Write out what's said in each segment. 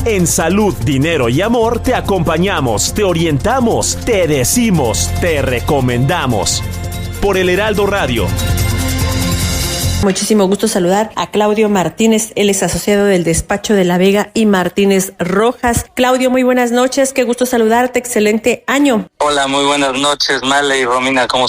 En Salud, Dinero y Amor te acompañamos, te orientamos, te decimos, te recomendamos. Por el Heraldo Radio. Muchísimo gusto saludar a Claudio Martínez, él es asociado del despacho de La Vega y Martínez Rojas. Claudio, muy buenas noches, qué gusto saludarte, excelente año. Hola, muy buenas noches, Male y Romina, ¿cómo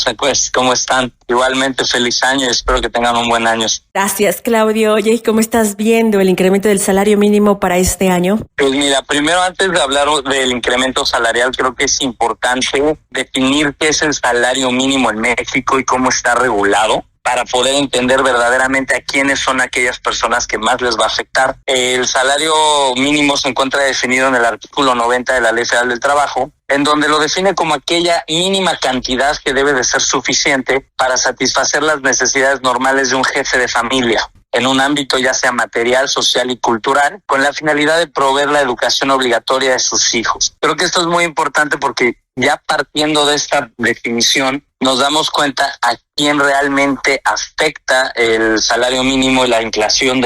están? Igualmente, feliz año y espero que tengan un buen año. Gracias, Claudio. Oye, ¿y cómo estás viendo el incremento del salario mínimo para este año? Pues mira, primero antes de hablar del incremento salarial, creo que es importante definir qué es el salario mínimo en México y cómo está regulado, para poder entender verdaderamente a quiénes son aquellas personas que más les va a afectar. El salario mínimo se encuentra definido en el artículo 90 de la Ley Federal del Trabajo, en donde lo define como aquella mínima cantidad que debe de ser suficiente para satisfacer las necesidades normales de un jefe de familia, en un ámbito ya sea material, social y cultural, con la finalidad de proveer la educación obligatoria de sus hijos. Creo que esto es muy importante porque ya partiendo de esta definición, nos damos cuenta a quién realmente afecta el salario mínimo y la inflación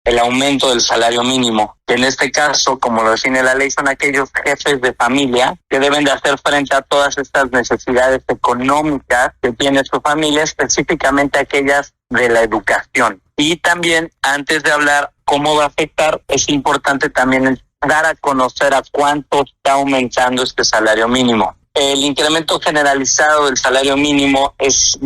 el aumento del salario mínimo. Que en este caso, como lo define la ley, son aquellos jefes de familia que deben de hacer frente a todas estas necesidades económicas que tiene su familia, específicamente aquellas de la educación. Y también, antes de hablar cómo va a afectar, es importante también dar a conocer a cuánto está aumentando este salario mínimo. El incremento generalizado del salario mínimo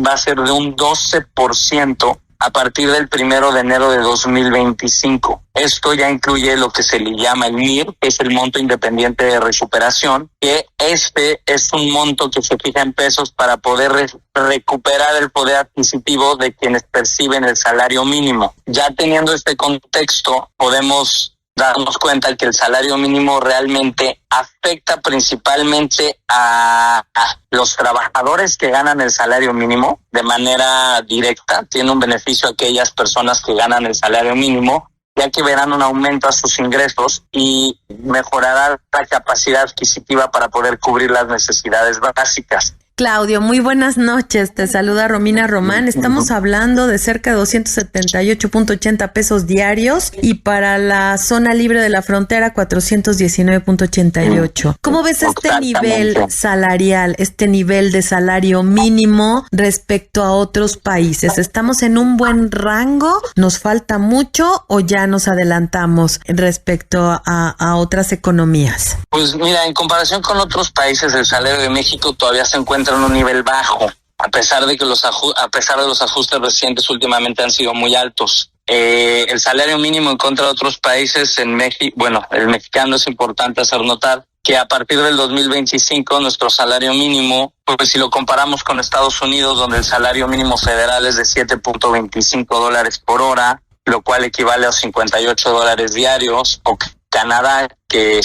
va a ser de un 12% a partir del 1 de enero de 2025. Esto ya incluye lo que se le llama el MIR, que es el monto independiente de recuperación, que este es un monto que se fija en pesos para poder recuperar el poder adquisitivo de quienes perciben el salario mínimo. Ya teniendo este contexto, podemos darnos cuenta que el salario mínimo realmente afecta principalmente a los trabajadores que ganan el salario mínimo de manera directa. Tiene un beneficio a aquellas personas que ganan el salario mínimo, ya que verán un aumento a sus ingresos y mejorará la capacidad adquisitiva para poder cubrir las necesidades básicas. Claudio, muy buenas noches. Te saluda Romina Román. Estamos hablando de cerca de 278.80 pesos diarios y para la zona libre de la frontera 419.88. ¿Cómo ves este nivel salarial, este nivel de salario mínimo respecto a otros países? ¿Estamos en un buen rango? ¿Nos falta mucho o ya nos adelantamos respecto a otras economías? Pues mira, en comparación con otros países, el salario de México todavía se encuentra en un nivel bajo, a pesar de que los ajustes recientes últimamente han sido muy altos. El salario mínimo en contra de otros países en México, el mexicano, es importante hacer notar que a partir del 2025 nuestro salario mínimo, pues si lo comparamos con Estados Unidos, donde el salario mínimo federal es de $7.25 por hora, lo cual equivale a $58 diarios, o Canadá, que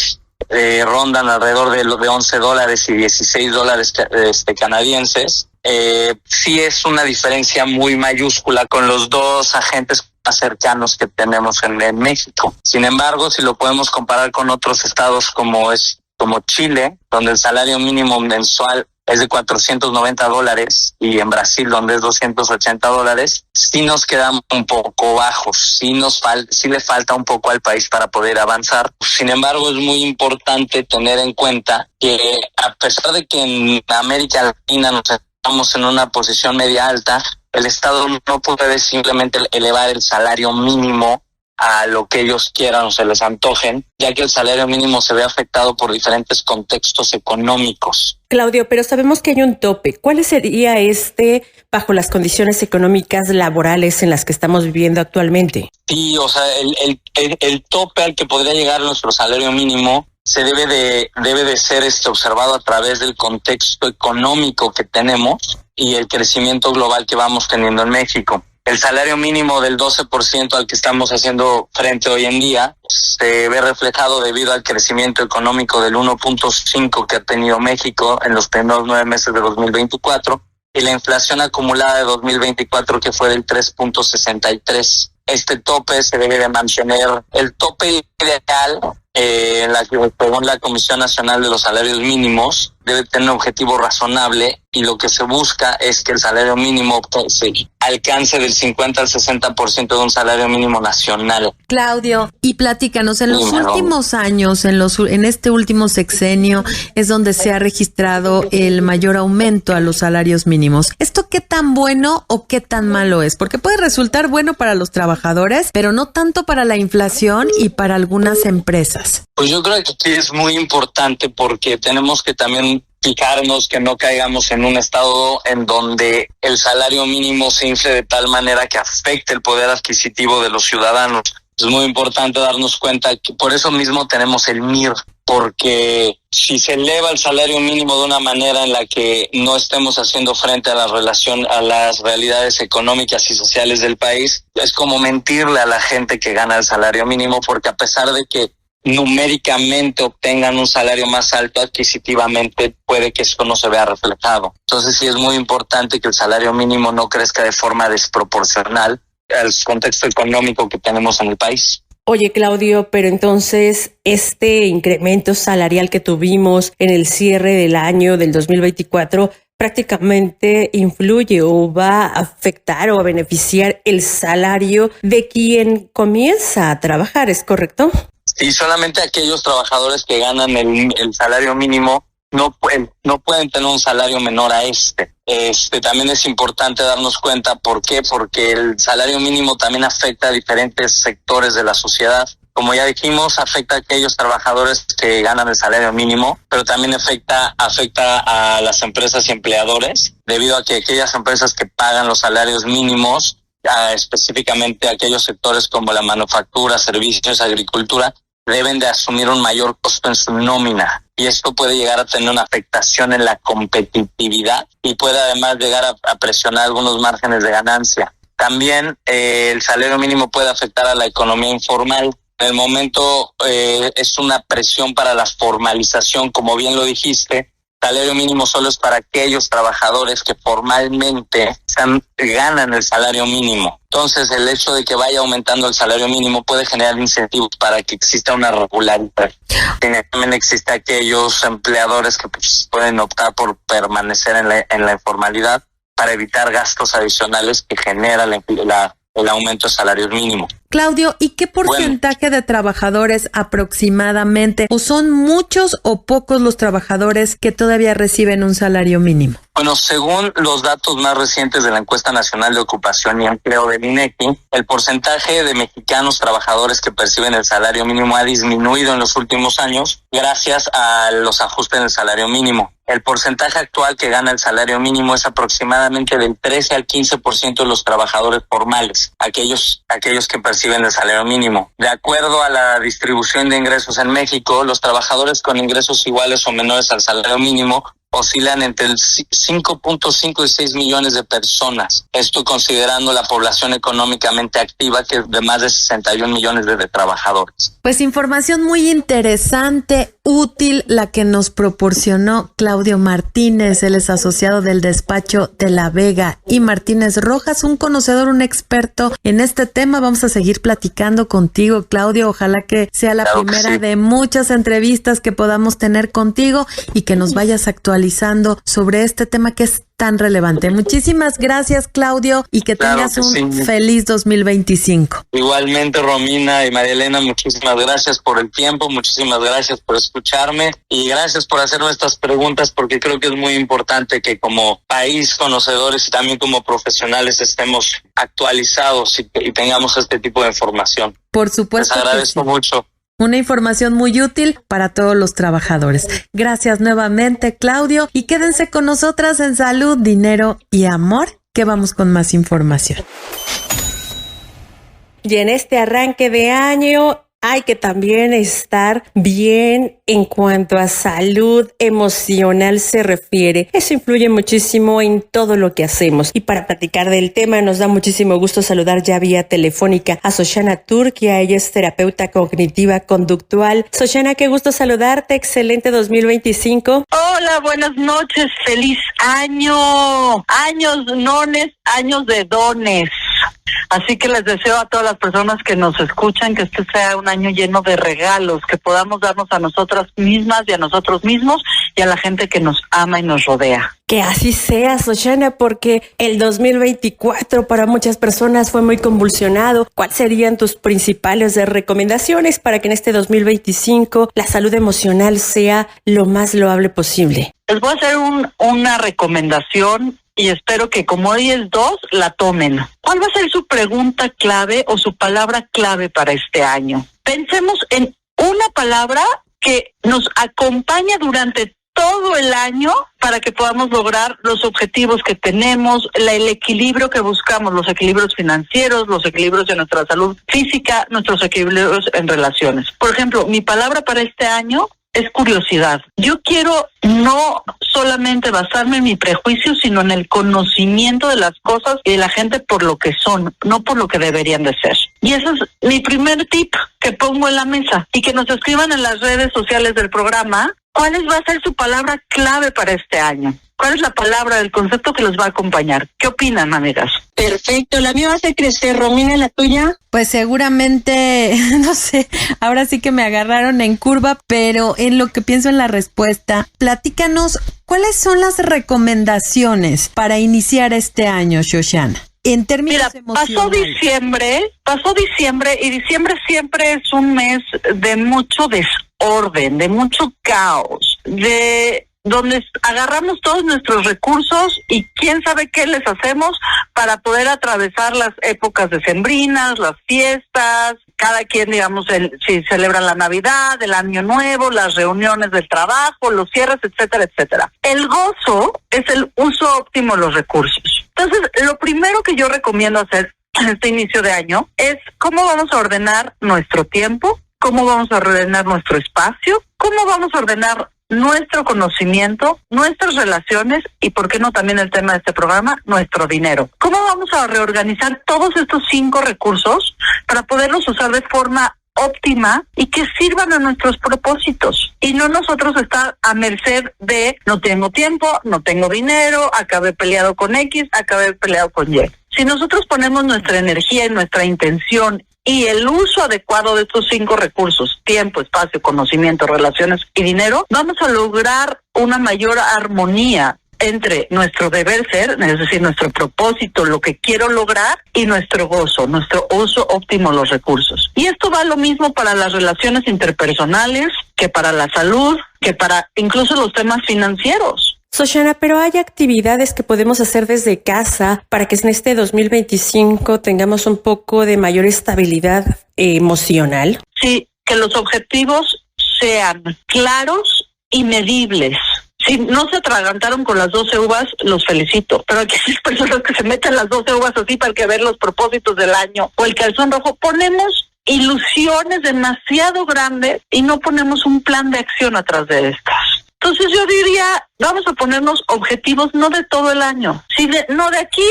rondan alrededor de $11 y $16 canadienses. Sí es una diferencia muy mayúscula con los dos agentes más cercanos que tenemos en México. Sin embargo, si lo podemos comparar con otros estados como Chile, donde el salario mínimo mensual es de $490, y en Brasil, donde es $280, sí nos quedamos un poco bajos, sí le falta un poco al país para poder avanzar. Sin embargo, es muy importante tener en cuenta que a pesar de que en América Latina nos estamos en una posición media alta, el Estado no puede simplemente elevar el salario mínimo a lo que ellos quieran o se les antojen, ya que el salario mínimo se ve afectado por diferentes contextos económicos. Claudio, pero sabemos que hay un tope. ¿Cuál sería bajo las condiciones económicas laborales en las que estamos viviendo actualmente? Sí, o sea, el tope al que podría llegar nuestro salario mínimo debe de ser observado a través del contexto económico que tenemos y el crecimiento global que vamos teniendo en México. El salario mínimo del 12% al que estamos haciendo frente hoy en día se ve reflejado debido al crecimiento económico del 1.5 que ha tenido México en los primeros 9 meses de 2024 y la inflación acumulada de 2024 que fue del 3.63. Este tope se debe de mantener. El tope ideal en la que, según la Comisión Nacional de los Salarios Mínimos, debe tener un objetivo razonable, y lo que se busca es que el salario mínimo se alcance del 50 al 60% de un salario mínimo nacional. Claudio, y platícanos, en los últimos años, en este último sexenio, es donde se ha registrado el mayor aumento a los salarios mínimos. ¿Esto qué tan bueno o qué tan malo es? Porque puede resultar bueno para los trabajadores, pero no tanto para la inflación y para algunas empresas. Pues yo creo que aquí es muy importante, porque tenemos que también fijarnos que no caigamos en un estado en donde el salario mínimo se infle de tal manera que afecte el poder adquisitivo de los ciudadanos. Es muy importante darnos cuenta que por eso mismo tenemos el MIR, porque si se eleva el salario mínimo de una manera en la que no estemos haciendo frente a las realidades económicas y sociales del país, es como mentirle a la gente que gana el salario mínimo, porque a pesar de que numéricamente obtengan un salario más alto, adquisitivamente puede que eso no se vea reflejado. Entonces sí es muy importante que el salario mínimo no crezca de forma desproporcional al contexto económico que tenemos en el país. Oye, Claudio, pero entonces este incremento salarial que tuvimos en el cierre del año del 2024 prácticamente influye o va a afectar o a beneficiar el salario de quien comienza a trabajar, ¿es correcto? Sí, solamente aquellos trabajadores que ganan el salario mínimo no pueden tener un salario menor a este. También es importante darnos cuenta por qué, porque el salario mínimo también afecta a diferentes sectores de la sociedad. Como ya dijimos, afecta a aquellos trabajadores que ganan el salario mínimo, pero también afecta a las empresas y empleadores, debido a que aquellas empresas que pagan los salarios mínimos, específicamente aquellos sectores como la manufactura, servicios, agricultura, deben de asumir un mayor costo en su nómina, y esto puede llegar a tener una afectación en la competitividad y puede además llegar a presionar algunos márgenes de ganancia. También el salario mínimo puede afectar a la economía informal. En el momento es una presión para la formalización, como bien lo dijiste. Salario mínimo solo es para aquellos trabajadores que formalmente ganan el salario mínimo. Entonces, el hecho de que vaya aumentando el salario mínimo puede generar incentivos para que exista una regularidad. También existe aquellos empleadores que pueden optar por permanecer en la informalidad para evitar gastos adicionales que genera el aumento de salarios mínimos. Claudio, ¿y qué porcentaje de trabajadores aproximadamente, o son muchos o pocos los trabajadores que todavía reciben un salario mínimo? Bueno, según los datos más recientes de la Encuesta Nacional de Ocupación y Empleo del INEGI, el porcentaje de mexicanos trabajadores que perciben el salario mínimo ha disminuido en los últimos años gracias a los ajustes del salario mínimo. El porcentaje actual que gana el salario mínimo es aproximadamente del 13 al 15% de los trabajadores formales, aquellos que perciben el salario mínimo. De acuerdo a la distribución de ingresos en México, los trabajadores con ingresos iguales o menores al salario mínimo oscilan entre el 5.5 y 6 millones de personas. Esto considerando la población económicamente activa, que es de más de 61 millones de trabajadores. Pues información muy interesante, útil, la que nos proporcionó Claudio Martínez. Él es asociado del despacho de La Vega y Martínez Rojas, un conocedor, un experto en este tema. Vamos a seguir platicando contigo, Claudio. Ojalá que sea la primera de muchas entrevistas que podamos tener contigo y que nos vayas actualizando sobre este tema que es tan relevante. Muchísimas gracias, Claudio, y que tengas un feliz 2025. Igualmente, Romina y María Elena, muchísimas gracias por el tiempo, muchísimas gracias por escucharme y gracias por hacerme estas preguntas, porque creo que es muy importante que como país, conocedores y también como profesionales estemos actualizados y tengamos este tipo de información. Por supuesto. Les agradezco mucho. Una información muy útil para todos los trabajadores. Gracias nuevamente, Claudio, y quédense con nosotras en Salud, Dinero y Amor, que vamos con más información. Y en este arranque de año hay que también estar bien en cuanto a salud emocional se refiere. Eso influye muchísimo en todo lo que hacemos. Y para platicar del tema nos da muchísimo gusto saludar ya vía telefónica a Xochana Turquia. Ella es terapeuta cognitiva conductual. Xochana, qué gusto saludarte. Excelente 2025. Hola, buenas noches. Feliz año. Años nones, años de dones. Así que les deseo a todas las personas que nos escuchan que este sea un año lleno de regalos, que podamos darnos a nosotras mismas y a nosotros mismos y a la gente que nos ama y nos rodea. Que así sea, Xochana, porque el 2024 para muchas personas fue muy convulsionado. ¿Cuáles serían tus principales recomendaciones para que en este 2025 la salud emocional sea lo más loable posible? Les voy a hacer una recomendación y espero que como hoy es 2, la tomen. ¿Cuál va a ser su pregunta clave o su palabra clave para este año? Pensemos en una palabra que nos acompaña durante todo el año para que podamos lograr los objetivos que tenemos, el equilibrio que buscamos, los equilibrios financieros, los equilibrios de nuestra salud física, nuestros equilibrios en relaciones. Por ejemplo, mi palabra para este año es curiosidad. Yo quiero no solamente basarme en mi prejuicio, sino en el conocimiento de las cosas y de la gente por lo que son, no por lo que deberían de ser. Y ese es mi primer tip que pongo en la mesa. Y que nos escriban en las redes sociales del programa cuál va a ser su palabra clave para este año. ¿Cuál es la palabra, el concepto que los va a acompañar? ¿Qué opinan, amigas? Perfecto, la mía va a ser crecer. Romina, ¿la tuya? Pues seguramente, no sé, ahora sí que me agarraron en curva, pero en lo que pienso en la respuesta, platícanos, ¿cuáles son las recomendaciones para iniciar este año, Xochana? En términos emocionales. Pasó diciembre y diciembre siempre es un mes de mucho desorden, de mucho caos, de donde agarramos todos nuestros recursos y quién sabe qué les hacemos para poder atravesar las épocas decembrinas, las fiestas, cada quien, digamos, si celebran la Navidad, el Año Nuevo, las reuniones del trabajo, los cierres, etcétera, etcétera. El gozo es el uso óptimo de los recursos. Entonces, lo primero que yo recomiendo hacer en este inicio de año es cómo vamos a ordenar nuestro tiempo, cómo vamos a ordenar nuestro espacio, cómo vamos a ordenar nuestro conocimiento, nuestras relaciones y, por qué no también el tema de este programa, nuestro dinero. ¿Cómo vamos a reorganizar todos estos 5 recursos para poderlos usar de forma óptima y que sirvan a nuestros propósitos? Y no nosotros estar a merced de no tengo tiempo, no tengo dinero, acabé peleado con X, acabé peleado con Y. Si nosotros ponemos nuestra energía y nuestra intención y el uso adecuado de estos 5 recursos, tiempo, espacio, conocimiento, relaciones y dinero, vamos a lograr una mayor armonía entre nuestro deber ser, es decir, nuestro propósito, lo que quiero lograr, y nuestro gozo, nuestro uso óptimo de los recursos. Y esto va lo mismo para las relaciones interpersonales, que para la salud, que para incluso los temas financieros. Xochana, pero hay actividades que podemos hacer desde casa para que en este 2025 tengamos un poco de mayor estabilidad emocional. Sí, que los objetivos sean claros y medibles. Si no se atragantaron con las 12 uvas, los felicito. Pero aquí hay personas que se meten las 12 uvas así para que ver los propósitos del año o el calzón rojo. Ponemos ilusiones demasiado grandes y no ponemos un plan de acción atrás de estas. Entonces yo diría, vamos a ponernos objetivos no de todo el año, no de aquí,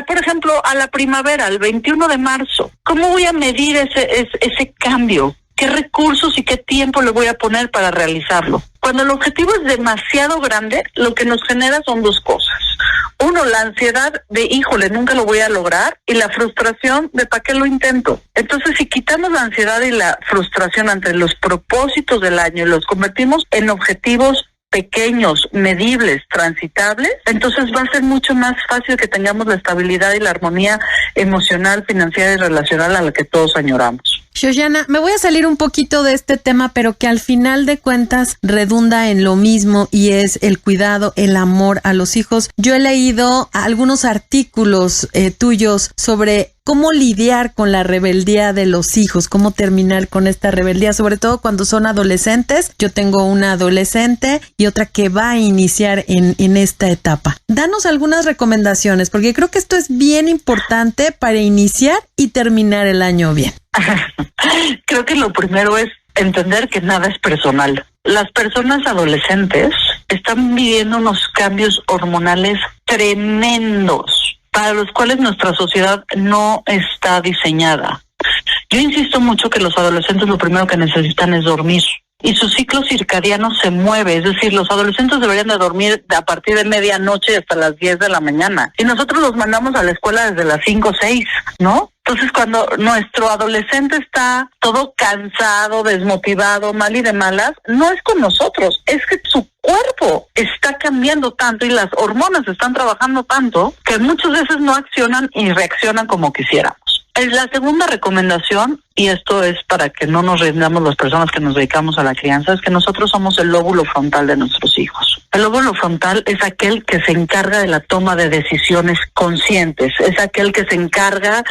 por ejemplo, a la primavera, el 21 de marzo. ¿Cómo voy a medir ese cambio? ¿Qué recursos y qué tiempo le voy a poner para realizarlo? Cuando el objetivo es demasiado grande, lo que nos genera son 2 cosas. 1, la ansiedad de, híjole, nunca lo voy a lograr, y la frustración de, ¿para qué lo intento? Entonces, si quitamos la ansiedad y la frustración ante los propósitos del año y los convertimos en objetivos pequeños, medibles, transitables, entonces va a ser mucho más fácil que tengamos la estabilidad y la armonía emocional, financiera y relacional a la que todos añoramos. Xochana, me voy a salir un poquito de este tema, pero que al final de cuentas redunda en lo mismo y es el cuidado, el amor a los hijos. Yo he leído algunos artículos tuyos sobre cómo lidiar con la rebeldía de los hijos, cómo terminar con esta rebeldía, sobre todo cuando son adolescentes. Yo tengo una adolescente y otra que va a iniciar en esta etapa. Danos algunas recomendaciones, porque creo que esto es bien importante para iniciar y terminar el año bien. Creo que lo primero es entender que nada es personal. Las personas adolescentes están viviendo unos cambios hormonales tremendos para los cuales nuestra sociedad no está diseñada. Yo insisto mucho que los adolescentes lo primero que necesitan es dormir. y su ciclo circadiano se mueve, es decir, los adolescentes deberían de dormir a partir de medianoche hasta las 10 de la mañana y nosotros los mandamos a la escuela desde las 5 o 6, ¿no? Entonces, cuando nuestro adolescente está todo cansado, desmotivado, mal y de malas, no es con nosotros, es que su cuerpo está cambiando tanto y las hormonas están trabajando tanto que muchas veces no accionan y reaccionan como quisiéramos. La segunda recomendación, y esto es para que no nos rindamos las personas que nos dedicamos a la crianza, es que nosotros somos el lóbulo frontal de nuestros hijos. El lóbulo frontal es aquel que se encarga de la toma de decisiones conscientes, es aquel que se encarga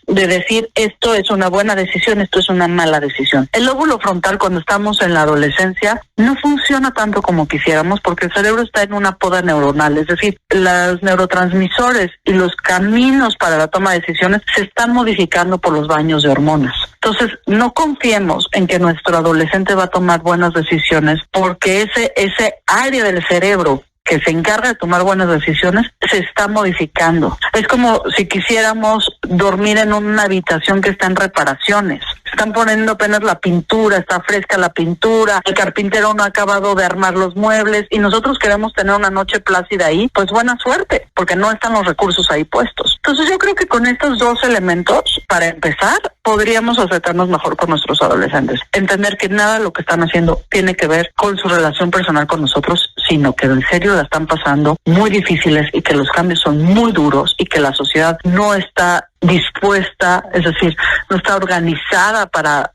de decir esto es una buena decisión, esto es una mala decisión. El lóbulo frontal cuando estamos en la adolescencia no funciona tanto como quisiéramos porque el cerebro está en una poda neuronal, es decir, los neurotransmisores y los caminos para la toma de decisiones se están modificando por los baños de hormonas. Entonces, no confiemos en que nuestro adolescente va a tomar buenas decisiones porque ese área del cerebro que se encarga de tomar buenas decisiones se está modificando. Es como si quisiéramos dormir en una habitación que está en reparaciones. Están poniendo apenas la pintura, está fresca la pintura, el carpintero no ha acabado de armar los muebles y nosotros queremos tener una noche plácida ahí, pues buena suerte, porque no están los recursos ahí puestos. Entonces yo creo que con estos dos elementos, para empezar, podríamos acercarnos mejor con nuestros adolescentes. Entender que nada de lo que están haciendo tiene que ver con su relación personal con nosotros, sino que en serio la están pasando muy difíciles y que los cambios son muy duros y que la sociedad no está dispuesta, es decir, no está organizada para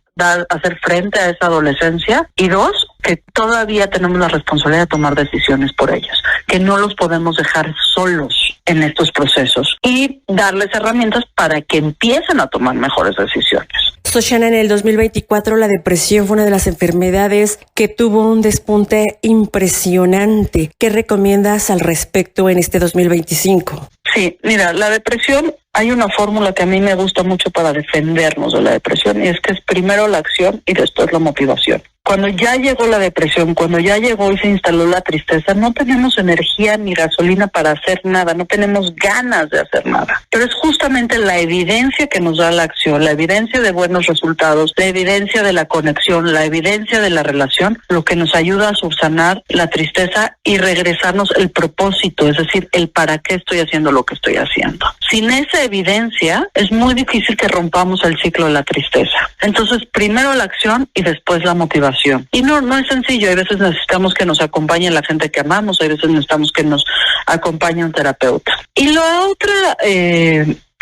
hacer frente a esa adolescencia. Y dos, que todavía tenemos la responsabilidad de tomar decisiones por ellos, que no los podemos dejar solos en estos procesos y darles herramientas para que empiecen a tomar mejores decisiones. Shoshana, en el 2024 la depresión fue una de las enfermedades que tuvo un despunte impresionante. ¿Qué recomiendas al respecto en este 2025? Sí, mira, la depresión, hay una fórmula que a mí me gusta mucho para defendernos de la depresión y es que es primero la acción y después la motivación. Cuando ya llegó la depresión, cuando ya llegó y se instaló la tristeza, no tenemos energía ni gasolina para hacer nada, no tenemos ganas de hacer nada. Pero es justamente la evidencia que nos da la acción, la evidencia de buenos resultados, la evidencia de la conexión, la evidencia de la relación, lo que nos ayuda a subsanar la tristeza y regresarnos el propósito, es decir, el para qué estoy haciendo lo que estoy haciendo. Sin esa evidencia, es muy difícil que rompamos el ciclo de la tristeza. Entonces, primero la acción y después la motivación. Y no es sencillo, hay veces necesitamos que nos acompañe la gente que amamos, hay veces necesitamos que nos acompañe un terapeuta. Y la otra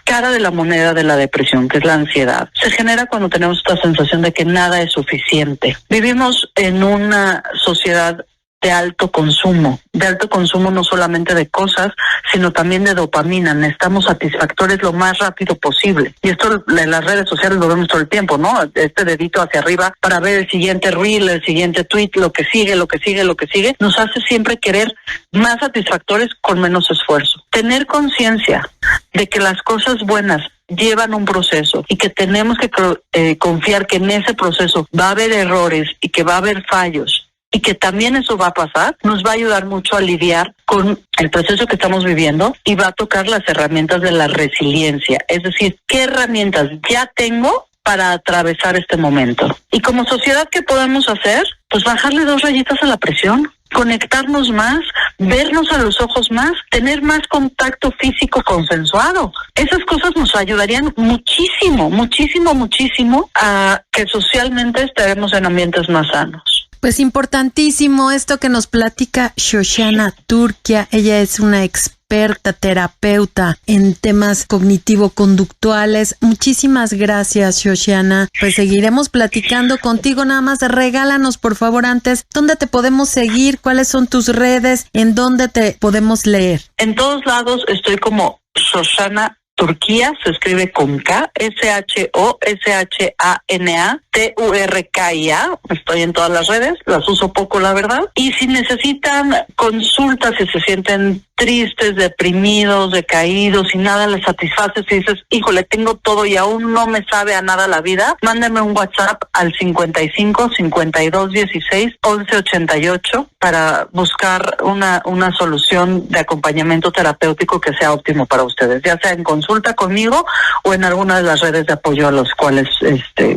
cara de la moneda de la depresión, que es la ansiedad, se genera cuando tenemos esta sensación de que nada es suficiente. Vivimos en una sociedad de alto consumo no solamente de cosas, sino también de dopamina. Necesitamos satisfactores lo más rápido posible. Y esto en las redes sociales lo vemos todo el tiempo, ¿no? Este dedito hacia arriba para ver el siguiente reel, el siguiente tweet, lo que sigue, nos hace siempre querer más satisfactores con menos esfuerzo. Tener conciencia de que las cosas buenas llevan un proceso y que tenemos que confiar que en ese proceso va a haber errores y que va a haber fallos y que también eso va a pasar, nos va a ayudar mucho a lidiar con el proceso que estamos viviendo y va a tocar las herramientas de la resiliencia, es decir, qué herramientas ya tengo para atravesar este momento. Y como sociedad, ¿qué podemos hacer? Pues bajarle 2 rayitas a la presión, conectarnos más, vernos a los ojos más, tener más contacto físico consensuado. Esas cosas nos ayudarían muchísimo a que socialmente estaremos en ambientes más sanos. Pues importantísimo esto que nos platica Shoshana Turquia. Ella es una experta terapeuta en temas cognitivo-conductuales. Muchísimas gracias, Shoshana. Pues seguiremos platicando contigo. Nada más regálanos, por favor, antes, ¿dónde te podemos seguir? ¿Cuáles son tus redes? ¿En dónde te podemos leer? En todos lados estoy como Shoshana Turquia, se escribe con K, SHOSHANA-TURKIA. Estoy en todas las redes, las uso poco, la verdad. Y si necesitan consultas, si se sienten tristes, deprimidos, decaídos y nada les satisface, si dices, híjole, tengo todo y aún no me sabe a nada la vida, mándenme un WhatsApp al 55 52 16 11 88 para buscar una solución de acompañamiento terapéutico que sea óptimo para ustedes, ya sea en consulta conmigo o en alguna de las redes de apoyo a los cuales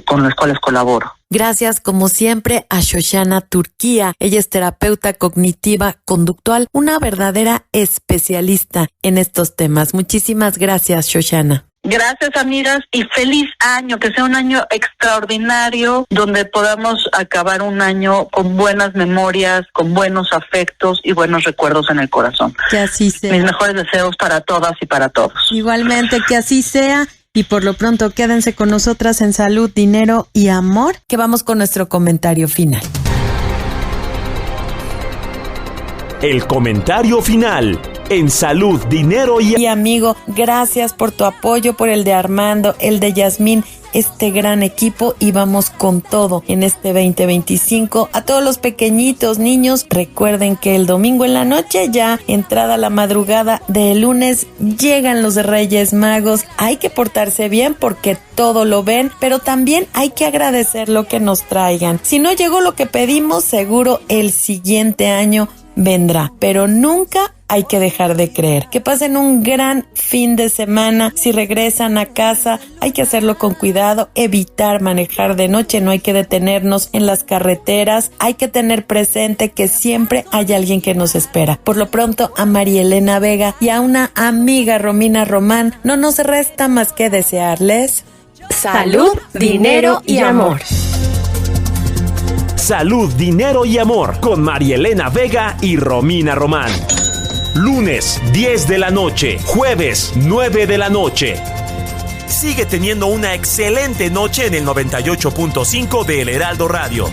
con las cuales colaboro. Gracias como siempre a Shoshana Turquía. Ella es terapeuta cognitiva conductual, una verdadera especialista en estos temas. Muchísimas gracias, Shoshana. Gracias, amigas, y feliz año, que sea un año extraordinario, donde podamos acabar un año con buenas memorias, con buenos afectos y buenos recuerdos en el corazón. Que así sea. Mis mejores deseos para todas y para todos. Igualmente, que así sea. Y por lo pronto, quédense con nosotras en Salud, Dinero y Amor, que vamos con nuestro comentario final. El comentario final en Salud, Dinero y amigo, gracias por tu apoyo, por el de Armando, el de Yasmín, este gran equipo, y vamos con todo en este 2025. A todos los pequeñitos, niños, recuerden que el domingo en la noche, ya entrada la madrugada del lunes, llegan los Reyes Magos. Hay que portarse bien porque todo lo ven, pero también hay que agradecer lo que nos traigan. Si no llegó lo que pedimos, seguro el siguiente año vendrá, pero nunca hay que dejar de creer. Que pasen un gran fin de semana. Si regresan a casa, hay que hacerlo con cuidado, evitar manejar de noche, no hay que detenernos en las carreteras, hay que tener presente que siempre hay alguien que nos espera. Por lo pronto, a María Elena Vega y a una amiga, Romina Román, no nos resta más que desearles salud, dinero y amor. Salud, Dinero y Amor con María Elena Vega y Romina Román. Lunes 10 de la noche, jueves 9 de la noche. Sigue teniendo una excelente noche en el 98.5 de El Heraldo Radio.